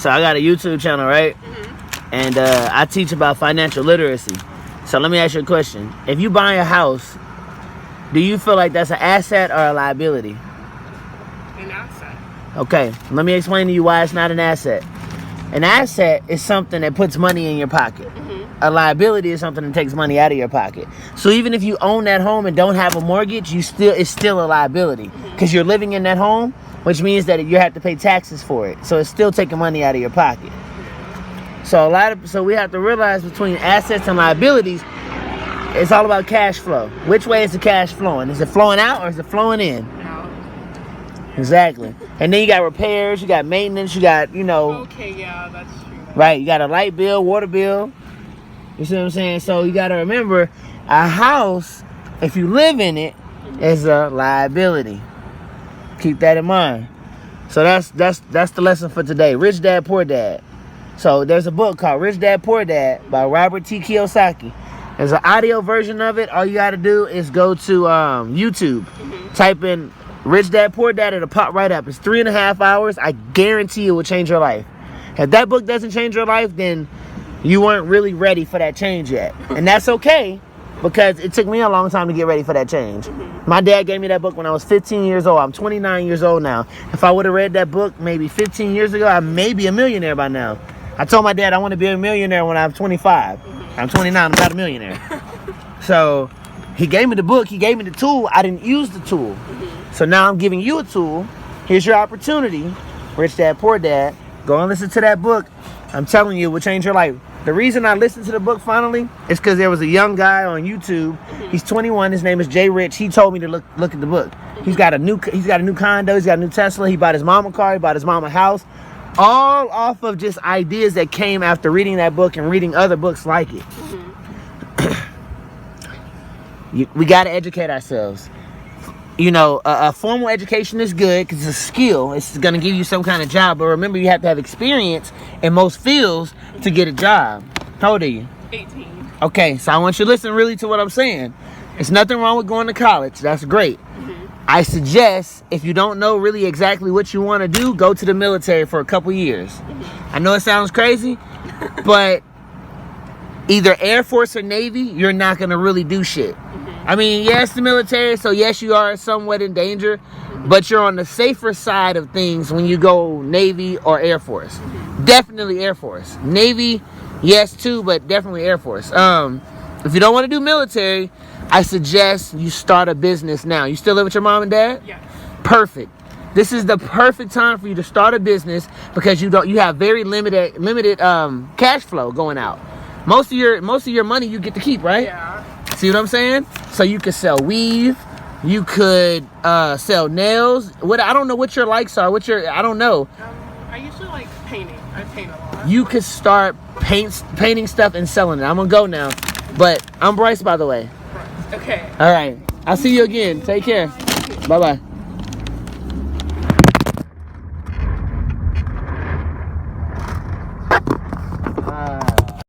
So I got a YouTube channel, right? And I teach about financial literacy. So let me ask you a question. If you buy a house, do you feel like that's an asset or a liability? An asset. Okay, let me explain to you why it's not an asset. An asset is something that puts money in your pocket. A liability is something that takes money out of your pocket. So even if you own that home and don't have a mortgage, it's still a liability because you're living in that home, which means that you have to pay taxes for it. So it's still taking money out of your pocket. So we have to realize between assets and liabilities, it's all about cash flow. Which way is the cash flowing? Is it flowing out or is it flowing in? Out. Exactly. And then you got repairs, you got maintenance, you got, Okay, yeah, that's true. right, you got a light bill, water bill. You see what I'm saying? So you got to remember, a house, if you live in it, is a liability. Keep that in mind. So that's the lesson for today. Rich Dad, Poor Dad. So there's a book called Rich Dad, Poor Dad by Robert T. Kiyosaki. There's an audio version of it. All you got to do is go to YouTube. Type in Rich Dad, Poor Dad. It'll pop right up. It's 3.5 hours. I guarantee it will change your life. If that book doesn't change your life, then you weren't really ready for that change yet. And that's okay, because it took me a long time to get ready for that change. My dad gave me that book when I was 15 years old. I'm 29 years old now. If I would have read that book maybe 15 years ago, I may be a millionaire by now. I told my dad I want to be a millionaire when I'm 25. I'm 29, I'm not a millionaire. So he gave me the book, he gave me the tool. I didn't use the tool. So now I'm giving you a tool. Here's your opportunity. Rich Dad, Poor Dad. Go and listen to that book. I'm telling you, it will change your life. The reason I listened to the book finally is because there was a young guy on YouTube. He's 21. His name is Jay Rich. He told me to look at the book. He's got a new condo. He's got a new Tesla. He bought his mom a car. He bought his mom a house. All off of just ideas that came after reading that book and reading other books like it. We got to educate ourselves. A formal education is good because it's a skill. It's going to give you some kind of job. But remember, you have to have experience in most fields to get a job. How old are you? 18. Okay, so I want you to listen really to what I'm saying. There's nothing wrong with going to college. That's great. I suggest, if you don't know really exactly what you want to do, go to the military for a couple years. I know it sounds crazy, but either Air Force or Navy, you're not going to really do shit. I mean, yes, the military, so yes, you are somewhat in danger, but you're on the safer side of things when you go Navy or Air Force. Definitely Air Force. Navy, yes, too, but definitely Air Force. If you don't want to do military, I suggest you start a business now. You still live with your mom and dad? Yes. Perfect. This is the perfect time for you to start a business because you have very limited cash flow going out. Most of your money you get to keep, right? Yeah. See what I'm saying? So you could sell weave, you could sell nails. I don't know what your likes are. I don't know. I usually like painting. I paint a lot. You could start painting stuff and selling it. I'm gonna go now, but I'm Bryce, by the way. Okay. All right. I'll see you again. Take care. Bye-bye.